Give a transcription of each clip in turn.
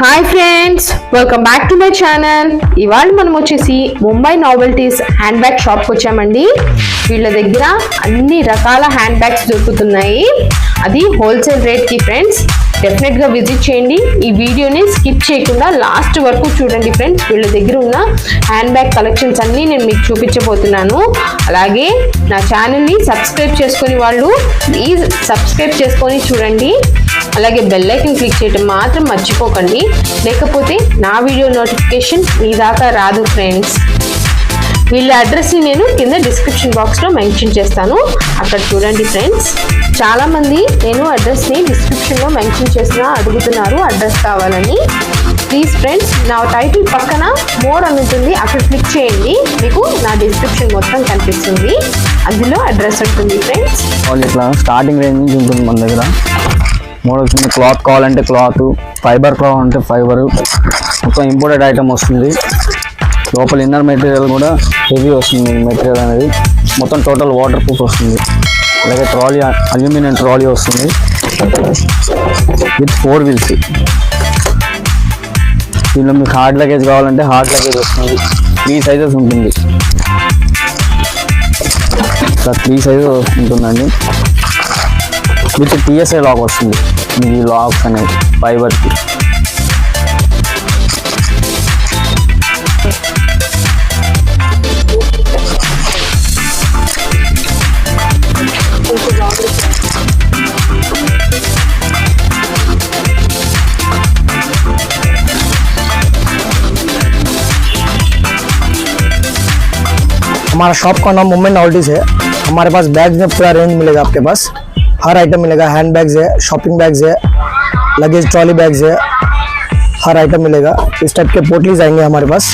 Hi friends, welcome back to my channel. ఇవాళ మనం వచ్చేసి ముంబై నావెల్టీస్ హ్యాండ్ బ్యాగ్ షాప్కి వచ్చామండి. వీళ్ళ దగ్గర అన్ని రకాల హ్యాండ్ బ్యాగ్స్ దొరుకుతున్నాయి, అది హోల్సేల్ రేట్కి. ఫ్రెండ్స్, డెఫినెట్గా విజిట్ చేయండి. ఈ వీడియోని స్కిప్ చేయకుండా లాస్ట్ వరకు చూడండి ఫ్రెండ్స్. వీళ్ళ దగ్గర ఉన్న హ్యాండ్ బ్యాగ్ కలెక్షన్స్ అన్నీ నేను మీకు చూపించబోతున్నాను. అలాగే నా ఛానల్ని సబ్స్క్రైబ్ చేసుకుని వాళ్ళు ప్లీజ్ సబ్స్క్రైబ్ చేసుకొని చూడండి. అలాగే బెల్ ఐకాన్ క్లిక్ చేయడం మాత్రం మర్చిపోకండి, లేకపోతే నా వీడియో నోటిఫికేషన్ మీ దాకా రాదు ఫ్రెండ్స్. వీళ్ళ అడ్రస్ని నేను కింద డిస్క్రిప్షన్ బాక్స్లో మెన్షన్ చేస్తాను, అక్కడ చూడండి ఫ్రెండ్స్. చాలామంది నేను అడ్రస్ని డిస్క్రిప్షన్లో మెన్షన్ చేసిన అడుగుతున్నారు అడ్రస్ కావాలని. ప్లీజ్ ఫ్రెండ్స్, నా టైటిల్ పక్కన మోర్ అని ఉంటుంది, అక్కడ క్లిక్ చేయండి. మీకు నా డిస్క్రిప్షన్ మొత్తం కనిపిస్తుంది, అందులో అడ్రస్ ఉంటుంది ఫ్రెండ్స్. ఇట్లా స్టార్టింగ్ రేంజ్ నుంచి ఉంటుంది మన దగ్గర. మోడల్స్ క్లాత్ కావాలంటే క్లాత్, ఫైబర్ కావాలంటే ఫైబర్, మొత్తం ఇంపోర్టెడ్ ఐటమ్ వస్తుంది. లోపల ఇన్నర్ మెటీరియల్ కూడా హెవీ వస్తుంది మెటీరియల్ అనేది. మొత్తం టోటల్ వాటర్ ప్రూఫ్ వస్తుంది. అలాగే ట్రాలీ, అల్యూమినియం ట్రాలీ వస్తుంది విత్ 4 వీల్స్. దీనిలో మీకు హార్డ్ లగేజ్ కావాలంటే హార్డ్ లగేజ్ వస్తుంది. 3 సైజెస్ ఉంటుంది, ఇట్లా 3 సైజెస్ ఉంటుందండి. విత్ TSI లాక్ వస్తుంది. ఈ లాక్స్ అనేది ఫైబర్కి. हमारा शॉप का नाम मुंबई नॉवल्टीज है। हमारे पास बैग्स में पूरा रेंज मिलेगा, आपके पास हर आइटम मिलेगा। हैंड बैग्स है, शॉपिंग बैग्स है, लगेज ट्रॉली बैग्स है, हर आइटम मिलेगा। इस टाइप के पोटलीज आएंगे हमारे पास।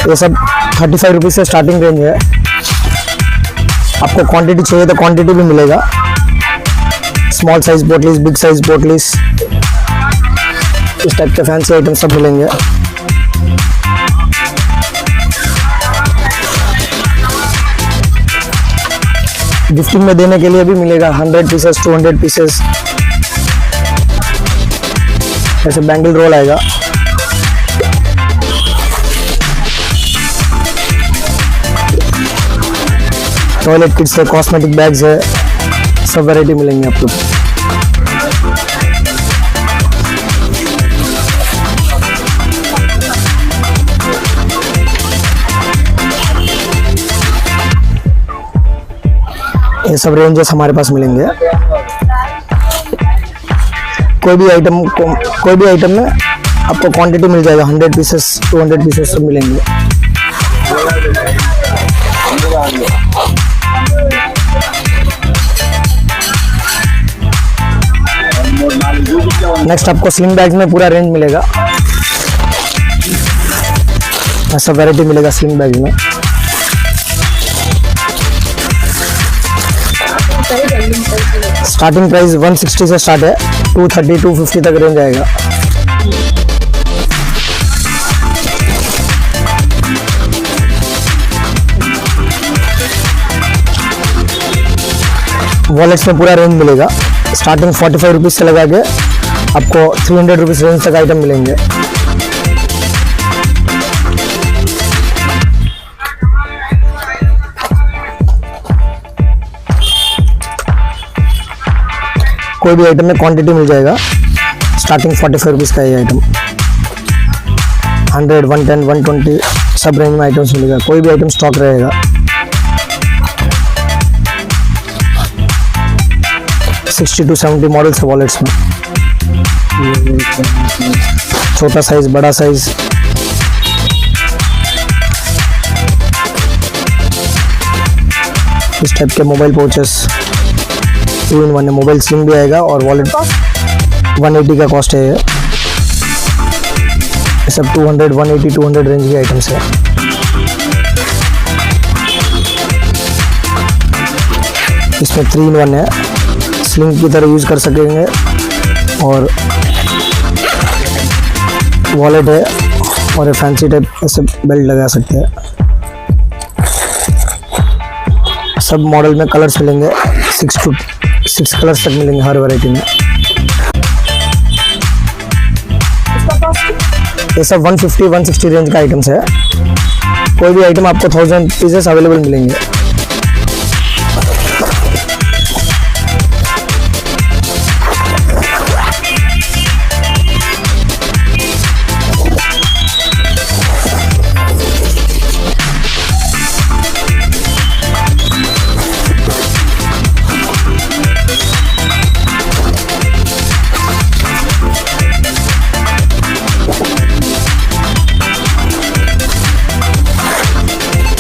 ये सब 35 रुपीज़ से स्टार्टिंग रेंज है। आपको क्वांटिटी चाहिए तो क्वांटिटी भी मिलेगा। स्मॉल साइज पोटलीज, बिग साइज पोटलीज, इस टाइप के फैंसी आइटम सब मिलेंगे। गिफ्टिंग में देने के लिए भी मिलेगा। 100 पीसेस, 200 पीसेस, ऐसे बैंगल रोल आएगा। टॉयलेट किट्स है, कॉस्मेटिक बैग्स है, सब वैरायटी मिलेंगे आपको। ये सब रेंजेस हमारे पास मिलेंगे। कोई भी आइटम में आपको क्वांटिटी मिल जाएगा। 100 पीसेस, 200 पीसेस सब मिलेंगे। नेक्स्ट आपको स्लिंग बैग्स में पूरा रेंज मिलेगा। ऐसा वैरायटी मिलेगा स्लिंग बैग में। स्टार्टिंग प्राइस 160 से स्टार्ट है, 230, 250 तक रेंज आएगा। वॉलेट्स में पूरा रेंज मिलेगा। स्टार्टिंग 45 रुपीज़ से लगा के आपको 300 रुपीज़ रेंज तक आइटम मिलेंगे। कोई भी आइटम में क्वांटिटी मिल जाएगा। स्टार्टिंग 45 रुपीज़ का ये आइटम, 100, 110, 120 सब रेंज में आइटम्स मिलेगा। कोई भी आइटम स्टॉक रहेगा। $60 to $70 मॉडल्स है वॉलेट्स में। छोटा साइज, बड़ा साइज, इस टाइप के मोबाइल पाउचेस 2 in 1 है। मोबाइल स्लिंग भी आएगा और वॉलेट 180 का कॉस्ट है। ये सब 200, 180, 200 रेंज के आइटम्स है। इसमें 3 in 1 है, स्लिंग की तरह यूज़ कर सकेंगे और वॉलेट है और फैंसी टाइप ऐसे बेल्ट लगा सकते हैं। सब मॉडल में कलर्स मिलेंगे, 6 कलर्स तक मिलेंगे हर वैरायटी में। ये सब 150-160 रेंज का आइटम्स है। कोई भी आइटम आपको 1000 पीसेस अवेलेबल मिलेंगे।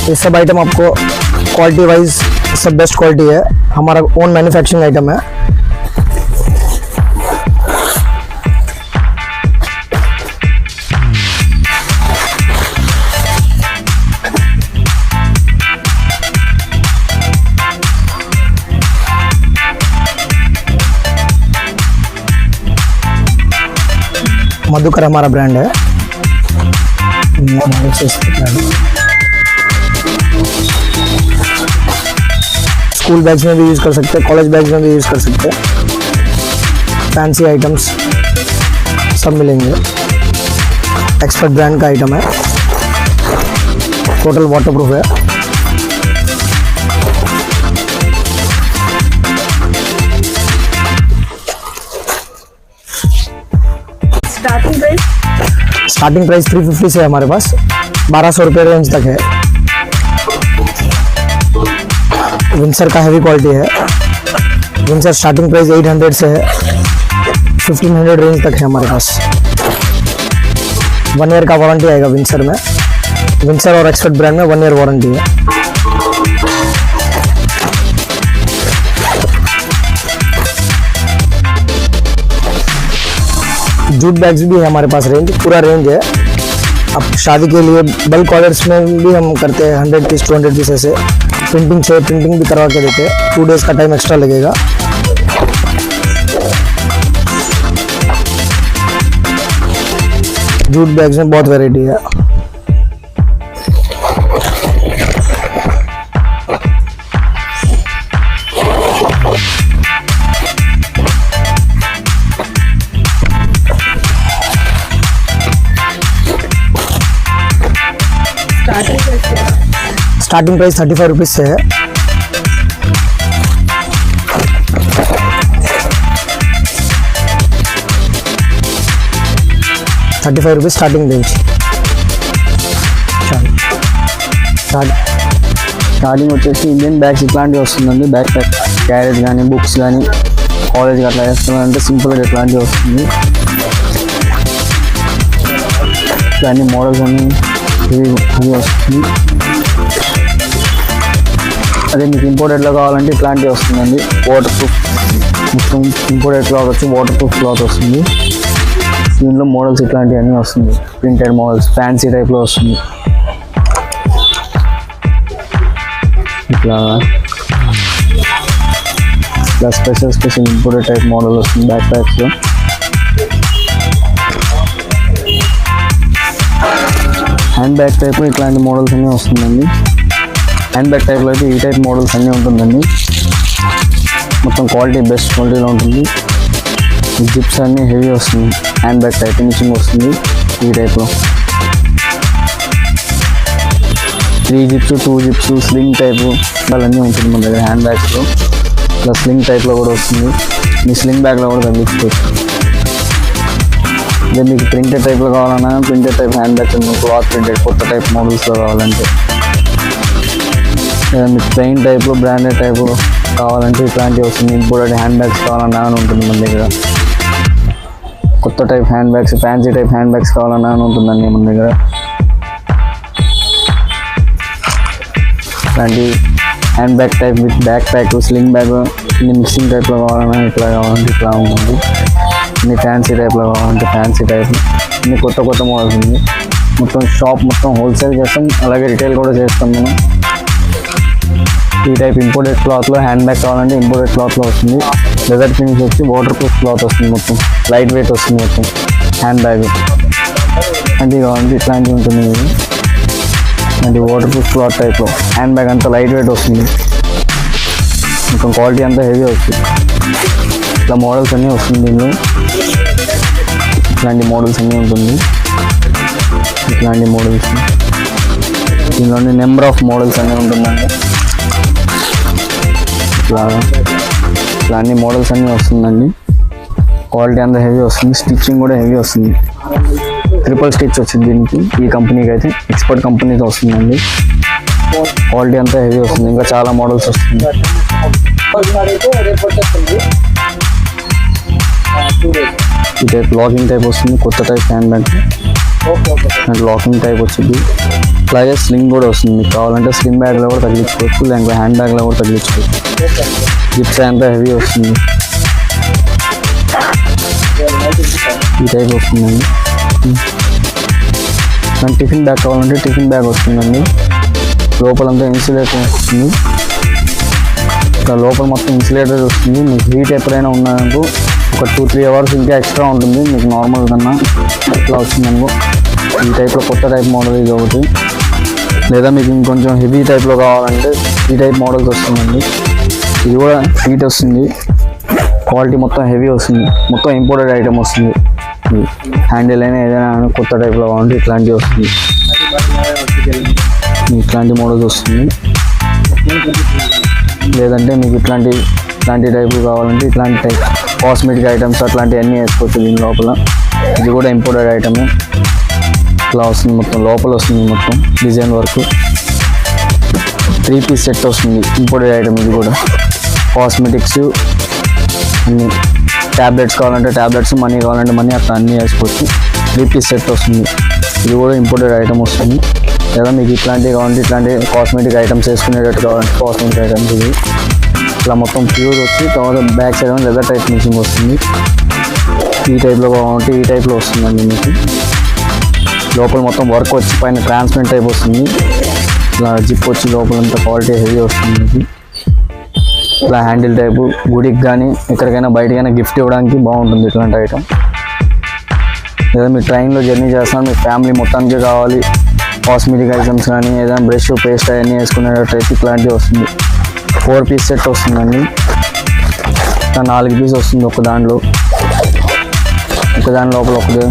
ये सब आइटम आपको क्वालिटी वाइज सब बेस्ट क्वालिटी है, हमारा ओन मैन्युफैक्चरिंग आइटम है। मधुकर हमारा ब्रांड है। स्कूल बैग्स में भी यूज़ कर सकते हैं, कॉलेज बैग्स में भी यूज़ कर सकते हैं। फैंसी आइटम्स सब मिलेंगे। एक्सपर्ट ब्रांड का आइटम है, टोटल वाटरप्रूफ है। स्टार्टिंग प्राइस 350 से है हमारे पास, 1200 रुपये रेंज तक है। विंसर का हैवी क्वालिटी है। विंसर स्टार्टिंग प्राइस 800 से है, 1500 रेंज तक है हमारे पास। 1 ईयर का वारंटी आएगा विंसर में। विंसर और एक्सपर्ट ब्रांड में 1 ईयर वारंटी है। जूट बैग्स भी है हमारे पास, रेंज पूरा रेंज है। अब शादी के लिए बल्क ऑर्डर्स में भी हम करते हैं 100 पीस 200 पीस ऐसे। प्रिंटिंग से प्रिंटिंग भी करवा के देते हैं, 2 डेज का टाइम एक्स्ट्रा लगेगा। जूट बैग्स में बहुत वैरायटी है। स्टार्टिंग प्राइस 35 रुपीज़ से है। ₹35 స్టార్టింగ్ రేంజ్। స్టార్టింగ్ వచ్చేసి ఇండియన్ బ్యాగ్స్ ఇట్లాంటివి వస్తుందండి। బ్యాక్ ప్యాక్ క్యారేజ్ కానీ బుక్స్ కానీ కాలేజ్కి అట్లా వేస్తున్నారంటే సింపుల్గా ఇట్లాంటివి వస్తుంది। ఇట్లాంటి మోడల్స్ అన్నీ ఇవి వస్తుంది। అదే మీకు ఇంపోర్టెడ్లో కావాలంటే ఇట్లాంటివి వస్తుందండి। వాటర్ ప్రూఫ్ మొత్తం ఇంపోర్టెడ్ క్లాత్ వచ్చి వాటర్ ప్రూఫ్ క్లాత్ వస్తుంది। దీంట్లో మోడల్స్ ఇట్లాంటివన్నీ వస్తుంది, ప్రింటెడ్ మోడల్స్ ఫ్యాన్సీ టైప్లో వస్తుంది। ఇట్లా స్పెషల్ ఇంపోర్టెడ్ టైప్ మోడల్ వస్తుంది బ్యాక్ ప్యాక్స్లో। హ్యాండ్ బ్యాగ్ టైప్ ఇట్లాంటి మోడల్స్ అన్నీ వస్తుందండి। హ్యాండ్ బ్యాగ్ టైప్లో అయితే ఈ టైప్ మోడల్స్ అన్నీ ఉంటుందండి। మొత్తం క్వాలిటీ బెస్ట్ క్వాలిటీలో ఉంటుంది। జిప్స్ అన్నీ హెవీ వస్తుంది, హ్యాండ్ బ్యాగ్ టైప్ ఫినిషింగ్ వస్తుంది ఈ టైప్లో। 3 జిప్స్ 2 జిప్స్ స్లింగ్ టైపు అన్నీ ఉంటుంది మన దగ్గర హ్యాండ్ బ్యాగ్స్లో। ఇలా స్లింగ్ టైప్లో కూడా వస్తుంది, మీ స్లింగ్ బ్యాగ్లో కూడా తగ్గించుకోవచ్చు। అదే మీకు ప్రింటెడ్ టైప్లో కావాలన్నా printed type hand bags cloth printed కొత్త టైప్ మోడల్స్లో కావాలంటే, లేదా మీకు ప్లెయిన్ టైప్లో బ్రాండెడ్ టైపు కావాలంటే ఇట్లాంటివి వస్తుంది। ఇంపోర్టెడ్ హ్యాండ్ బ్యాగ్స్ కావాలన్నా అని ఉంటుంది మన దగ్గర। కొత్త type hand bags fancy type hand bags కావాలన్నా అని ఉంటుందండి మన దగ్గర। ఇట్లాంటి hand bag type with back pack sling bag ఇన్ని మిక్సింగ్ టైప్లో కావాలన్నా ఇట్లా కావాలంటే ఇట్లా ఉంటుంది। ఇన్ని ఫ్యాన్సీ టైప్లో కావాలంటే ఫ్యాన్సీ టైప్, ఇన్ని కొత్త కొత్త మోడల్స్ ఉంది। మొత్తం షాప్ మొత్తం హోల్సేల్ చేస్తాం, అలాగే రిటైల్ కూడా చేస్తాం మనం। ఈ టైప్ ఇంపోర్టెడ్ క్లాత్లో హ్యాండ్ బ్యాగ్ కావాలంటే ఇంపోర్టెడ్ క్లాత్లో వస్తుంది। లెదర్ ఫినిష్ వచ్చి వాటర్ ప్రూఫ్ క్లాత్ వస్తుంది, మొత్తం లైట్ వెయిట్ వస్తుంది మొత్తం హ్యాండ్ బ్యాగ్। అది కావాలంటే ఇట్లాంటివి ఉంటుంది ఇది, అంటే వాటర్ ప్రూఫ్ క్లాత్ టైప్లో హ్యాండ్ బ్యాగ్ అంతా లైట్ వెయిట్ వస్తుంది, మొత్తం క్వాలిటీ అంతా హెవీ వస్తుంది। ఇట్లా మోడల్స్ అన్నీ వస్తుంది దీనిలో, ఇట్లాంటి మోడల్స్ అన్నీ ఉంటుంది। ఇట్లాంటి మోడల్స్. దీనిలోని నెంబర్ ఆఫ్ మోడల్స్ అన్నీ ఉంటుందండి. ఇట్లా అన్ని మోడల్స్ అన్నీ వస్తుందండి. క్వాలిటీ అంతా హెవీ వస్తుంది, స్టిచ్చింగ్ కూడా హెవీ వస్తుంది. 3 స్టిచ్ వచ్చింది దీనికి. ఈ కంపెనీకి అయితే ఎక్స్పర్ట్ కంపెనీతో వస్తుందండి. క్వాలిటీ అంతా హెవీ వస్తుంది. ఇంకా చాలా మోడల్స్ వస్తుంది. ఈ టైప్ లాకింగ్ టైప్ వస్తుంది, కొత్త type hand bag. Locking type వచ్చింది. అలాగే స్లింగ్ కూడా వస్తుంది. మీకు కావాలంటే స్లింగ్ బ్యాగ్లో కూడా తగిలించుకోవచ్చు, లేకపోతే హ్యాండ్ బ్యాగ్లో కూడా తగిలించుకోవచ్చు. జిప్స్ అంతా హెవీ వస్తుంది. ఈ టైప్ వస్తుందండి. టిఫిన్ బ్యాగ్ కావాలంటే టిఫిన్ బ్యాగ్ వస్తుందండి. లోపలంతా ఇన్సులేటర్ వస్తుంది. ఇక్కడ లోపల మొత్తం ఇన్సులేటర్ వస్తుంది. మీకు హీట్ ఎప్పుడైనా ఉన్నాయనుకో ఒక 2-3 అవర్స్ ఇంకా ఎక్స్ట్రా ఉంటుంది మీకు నార్మల్ కన్నా. ఇట్లా వచ్చిందనుకో ఈ టైప్లో కొత్త టైప్ మోడల్ ఇది ఒకటి. లేదా మీకు ఇంకొంచెం హెవీ టైప్లో కావాలంటే ఈ టైప్ మోడల్స్ వస్తుందండి. ఇది కూడా హీట్ వస్తుంది, క్వాలిటీ మొత్తం హెవీ వస్తుంది, మొత్తం ఇంపోర్టెడ్ ఐటమ్ వస్తుంది. హ్యాండిల్ అయినా ఏదైనా కొత్త టైప్లో కావాలంటే ఇట్లాంటివి వస్తుంది. ఇట్లాంటి మోడల్స్ వస్తుంది. లేదంటే మీకు ఇట్లాంటి టైపు కావాలంటే ఇట్లాంటి టైప్ కాస్మెటిక్ ఐటమ్స్ అట్లాంటివి అన్నీ వేసుకోవచ్చు దీని లోపల. ఇది కూడా ఇంపోర్టెడ్ ఐటమ్. ఇట్లా వస్తుంది, మొత్తం లోపల వస్తుంది, మొత్తం డిజైన్ వర్క్. 3 పీస్ సెట్ వస్తుంది, ఇంపోర్టెడ్ ఐటమ్. ఇది కూడా కాస్మెటిక్స్ అన్నీ, ట్యాబ్లెట్స్ కావాలంటే ట్యాబ్లెట్స్, మనీ కావాలంటే మనీ, అట్లా అన్నీ వేసుకోవచ్చు. 3 పీస్ సెట్ వస్తుంది. ఇది కూడా ఇంపోర్టెడ్ ఐటమ్ వస్తుంది. లేదా మీకు ఇట్లాంటివి కావాలంటే ఇట్లాంటి కాస్మెటిక్ ఐటమ్స్ వేసుకునేటట్టు కావాలంటే కాస్మెటిక్ ఐటమ్స్. ఇది ఇట్లా మొత్తం ప్యూర్ వచ్చి తర్వాత back side leather type missing వస్తుంది. ఈ టైప్లో కావాలంటే ఈ టైప్లో వస్తుందండి మీకు. లోపల మొత్తం వర్క్ వచ్చి పైన ట్రాన్స్పరెంట్ టైప్ వస్తుంది. ఇట్లా జిప్ వచ్చి లోపలంతా క్వాలిటీ హెవీ వస్తుంది మీకు. ఇట్లా హ్యాండిల్ టైపు గుడికి కానీ ఎక్కడికైనా బయటకైనా గిఫ్ట్ ఇవ్వడానికి బాగుంటుంది ఇట్లాంటి ఐటమ్. లేదా మీరు ట్రైన్లో జర్నీ చేస్తున్నారు, మీ ఫ్యామిలీ మొత్తానికి కావాలి కాస్మెటిక్ ఐటమ్స్ కానీ ఏదైనా బ్రష్ పేస్ట్ అవన్నీ వేసుకునేటట్టు ఇట్లాంటివి వస్తుంది. 4 పీస్ సెట్ వస్తుందండి. 4 పీస్ వస్తుంది ఒక దాని లోపల ఒకటి,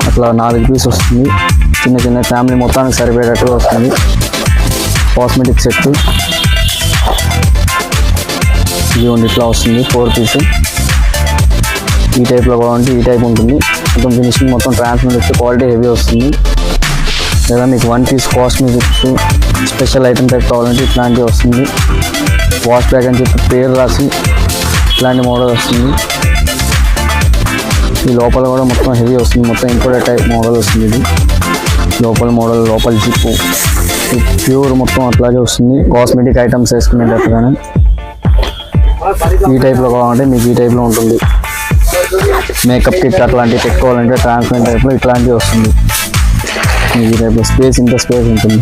అట్లా 4 పీస్ వస్తుంది. చిన్న ఫ్యామిలీ మొత్తానికి సరిపోయేటట్టుగా వస్తుంది కాస్మెటిక్ సెట్. ఇది ఇట్లా వస్తుంది 4 పీస్. ఈ టైప్లో కావాలంటే ఈ టైప్ ఉంటుంది. మొత్తం ఫినిషింగ్ మొత్తం ట్రాన్స్పరెంట్ వచ్చి క్వాలిటీ హెవీ వస్తుంది. లేదా మీకు 1 piece cosmetics special item type కావాలంటే ఇట్లాంటివి వస్తుంది. వాష్ బ్యాగ్ అని చెప్పి పేరు రాసి ఇట్లాంటి మోడల్ వస్తుంది. ఈ లోపల కూడా మొత్తం హెవీ వస్తుంది, మొత్తం ఇంపోర్టెడ్ టైప్ మోడల్ వస్తుంది. ఇది లోపల మోడల్, లోపల జిప్పు ప్యూర్ మొత్తం అట్లాగే వస్తుంది. కాస్మెటిక్ ఐటమ్స్ వేసుకునేటట్టుగానే ఈ టైప్లో కావాలంటే మీకు ఈ టైప్లో ఉంటుంది. మేకప్ కిట్ అట్లాంటివి పెట్టుకోవాలంటే ట్రాన్స్పరెంట్ టైప్లో ఇట్లాంటివి వస్తుంది. ఈ టైప్లో స్పేస్ ఇంత స్పేస్ ఉంటుంది.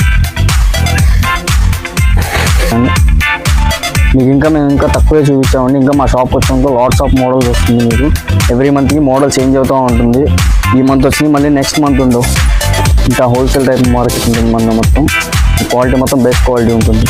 మీకు మేము ఇంకా తక్కువే చూపించామండి. ఇంకా మా షాప్ వచ్చాక లాట్స్ ఆఫ్ మోడల్స్ వస్తుంది. మీకు ఎవ్రీ మంత్కి మోడల్ చేంజ్ అవుతూ ఉంటుంది. ఈ మంత్ వచ్చింది, మళ్ళీ నెక్స్ట్ మంత్ ఉండవు. ఇంకా హోల్సేల్ టైప్ మార్కెట్ ఉంటుంది మన మొత్తం. క్వాలిటీ మొత్తం బెస్ట్ క్వాలిటీ ఉంటుంది.